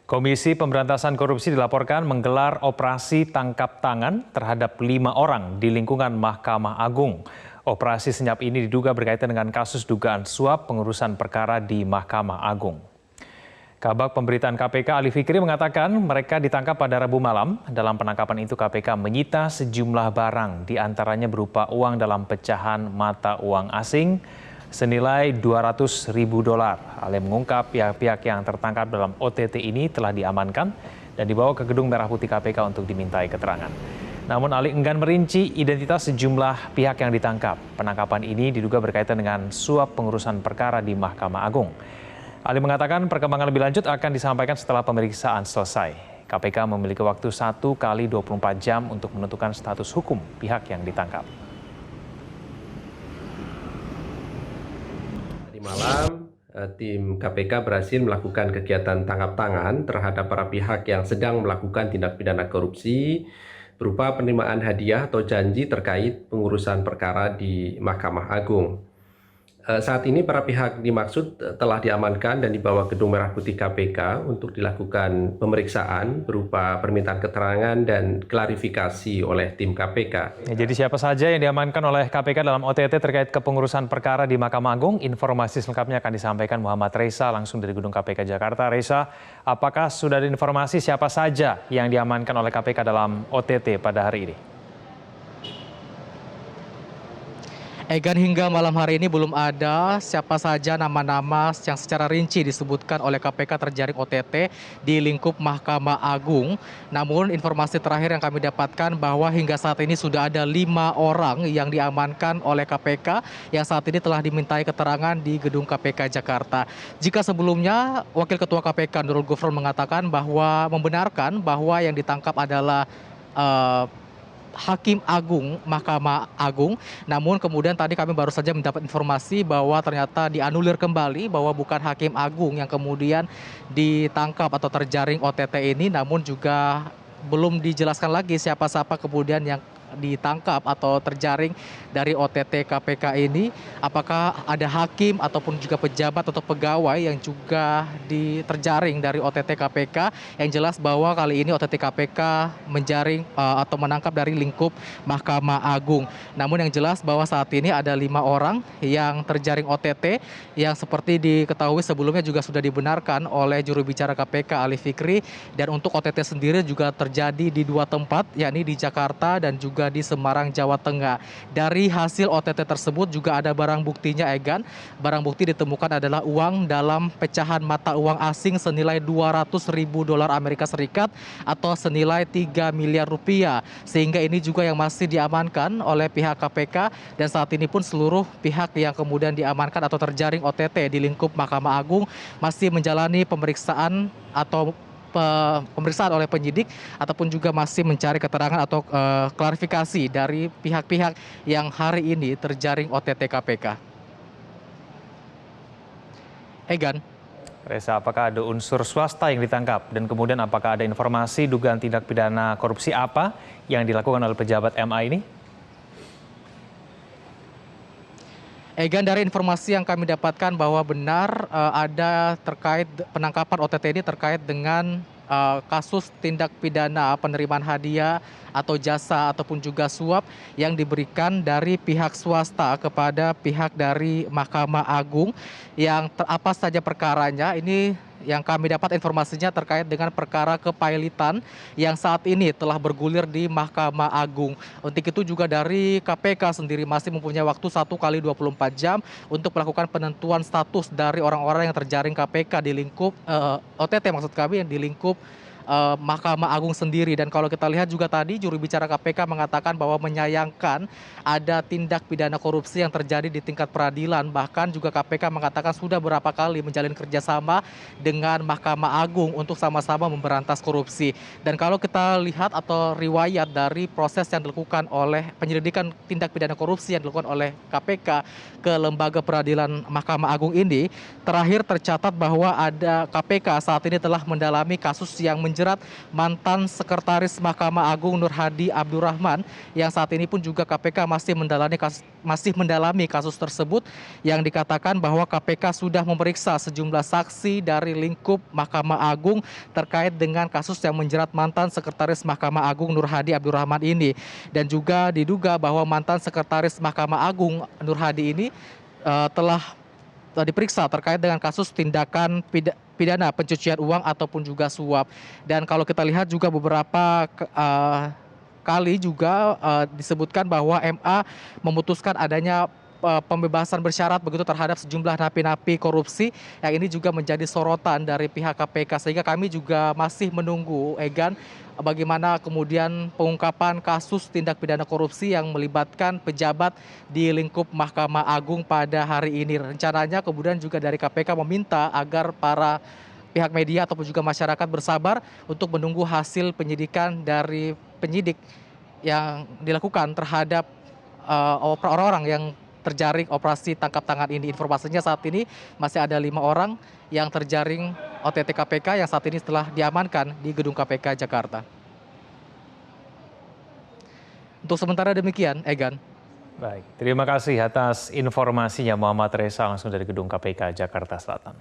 Komisi Pemberantasan Korupsi dilaporkan menggelar operasi tangkap tangan terhadap 5 orang di lingkungan Mahkamah Agung. Operasi senyap ini diduga berkaitan dengan kasus dugaan suap pengurusan perkara di Mahkamah Agung. Kabag Pemberitaan KPK Ali Fikri mengatakan mereka ditangkap pada Rabu malam. Dalam penangkapan itu KPK menyita sejumlah barang, diantaranya berupa uang dalam pecahan mata uang asing senilai $200.000. Ale mengungkap pihak-pihak yang tertangkap dalam OTT ini telah diamankan dan dibawa ke Gedung Merah Putih KPK untuk dimintai keterangan. Namun Ali enggan merinci identitas sejumlah pihak yang ditangkap. Penangkapan ini diduga berkaitan dengan suap pengurusan perkara di Mahkamah Agung. Ali mengatakan perkembangan lebih lanjut akan disampaikan setelah pemeriksaan selesai. KPK memiliki waktu 1 kali 24 jam untuk menentukan status hukum pihak yang ditangkap. Tadi malam, tim KPK berhasil melakukan kegiatan tangkap tangan terhadap para pihak yang sedang melakukan tindak pidana korupsi berupa penerimaan hadiah atau janji terkait pengurusan perkara di Mahkamah Agung. Saat ini para pihak dimaksud telah diamankan dan dibawa ke Gedung Merah Putih KPK untuk dilakukan pemeriksaan berupa permintaan keterangan dan klarifikasi oleh tim KPK. Jadi siapa saja yang diamankan oleh KPK dalam OTT terkait kepengurusan perkara di Mahkamah Agung? Informasi selengkapnya akan disampaikan Muhammad Reza langsung dari Gedung KPK Jakarta. Reza, apakah sudah ada informasi siapa saja yang diamankan oleh KPK dalam OTT pada hari ini? Egan, hingga malam hari ini belum ada siapa saja nama-nama yang secara rinci disebutkan oleh KPK terjaring OTT di lingkup Mahkamah Agung. Namun informasi terakhir yang kami dapatkan bahwa hingga saat ini sudah ada 5 orang yang diamankan oleh KPK yang saat ini telah dimintai keterangan di Gedung KPK Jakarta. Jika sebelumnya Wakil Ketua KPK Nurul Gufron mengatakan bahwa membenarkan bahwa yang ditangkap adalah Hakim Agung Mahkamah Agung, namun kemudian tadi kami baru saja mendapat informasi bahwa ternyata dianulir kembali bahwa bukan Hakim Agung yang kemudian ditangkap atau terjaring OTT ini, namun juga belum dijelaskan lagi siapa-siapa kemudian yang ditangkap atau terjaring dari OTT KPK ini, apakah ada hakim ataupun juga pejabat atau pegawai yang juga terjaring dari OTT KPK. Yang jelas bahwa kali ini OTT KPK menjaring atau menangkap dari lingkup Mahkamah Agung. Namun yang jelas bahwa saat ini ada 5 orang yang terjaring OTT yang seperti diketahui sebelumnya juga sudah dibenarkan oleh juru bicara KPK Ali Fikri, dan untuk OTT sendiri juga terjadi di 2 tempat, yakni di Jakarta dan juga di Semarang, Jawa Tengah. Dari hasil OTT tersebut juga ada barang buktinya, Egan. Barang bukti ditemukan adalah uang dalam pecahan mata uang asing senilai $200.000 Amerika Serikat atau senilai 3 miliar rupiah. Sehingga ini juga yang masih diamankan oleh pihak KPK, dan saat ini pun seluruh pihak yang kemudian diamankan atau terjaring OTT di lingkup Mahkamah Agung masih menjalani pemeriksaan atau pemeriksaan oleh penyidik ataupun juga masih mencari keterangan atau klarifikasi dari pihak-pihak yang hari ini terjaring OTT KPK. Egan. Reza, apakah ada unsur swasta yang ditangkap? Dan kemudian apakah ada informasi dugaan tindak pidana korupsi apa yang dilakukan oleh pejabat MA ini? Egan, dari informasi yang kami dapatkan bahwa benar ada terkait penangkapan OTT ini terkait dengan kasus tindak pidana penerimaan hadiah atau jasa ataupun juga suap yang diberikan dari pihak swasta kepada pihak dari Mahkamah Agung. Yang apa saja perkaranya ini yang kami dapat informasinya terkait dengan perkara kepailitan yang saat ini telah bergulir di Mahkamah Agung. Untuk itu juga dari KPK sendiri masih mempunyai waktu 1 kali 24 jam untuk melakukan penentuan status dari orang-orang yang terjaring KPK di lingkup OTT, maksud kami yang di lingkup Mahkamah Agung sendiri. Dan kalau kita lihat juga tadi juru bicara KPK mengatakan bahwa menyayangkan ada tindak pidana korupsi yang terjadi di tingkat peradilan. Bahkan juga KPK mengatakan sudah berapa kali menjalin kerjasama dengan Mahkamah Agung untuk sama-sama memberantas korupsi. Dan kalau kita lihat atau riwayat dari proses yang dilakukan oleh penyelidikan tindak pidana korupsi yang dilakukan oleh KPK ke Lembaga Peradilan Mahkamah Agung ini, terakhir tercatat bahwa ada KPK saat ini telah mendalami kasus yang menjerat mantan Sekretaris Mahkamah Agung Nur Hadi Abdurrahman yang saat ini pun juga KPK masih mendalami kasus tersebut, yang dikatakan bahwa KPK sudah memeriksa sejumlah saksi dari lingkup Mahkamah Agung terkait dengan kasus yang menjerat mantan Sekretaris Mahkamah Agung Nur Hadi Abdurrahman ini. Dan juga diduga bahwa mantan Sekretaris Mahkamah Agung Nur Hadi ini telah diperiksa terkait dengan kasus tindakan pidana pencucian uang ataupun juga suap. Dan kalau kita lihat juga beberapa kali juga disebutkan bahwa MA memutuskan adanya pembebasan bersyarat begitu terhadap sejumlah napi-napi korupsi, yang ini juga menjadi sorotan dari pihak KPK, sehingga kami juga masih menunggu, Egan, bagaimana kemudian pengungkapan kasus tindak pidana korupsi yang melibatkan pejabat di lingkup Mahkamah Agung pada hari ini. Rencananya kemudian juga dari KPK meminta agar para pihak media ataupun juga masyarakat bersabar untuk menunggu hasil penyidikan dari penyidik yang dilakukan terhadap orang-orang yang terjaring operasi tangkap tangan ini. Informasinya saat ini masih ada 5 orang yang terjaring OTT KPK yang saat ini telah diamankan di gedung KPK Jakarta. Untuk sementara demikian, Egan. Baik, terima kasih atas informasinya Muhammad Reza langsung dari gedung KPK Jakarta Selatan.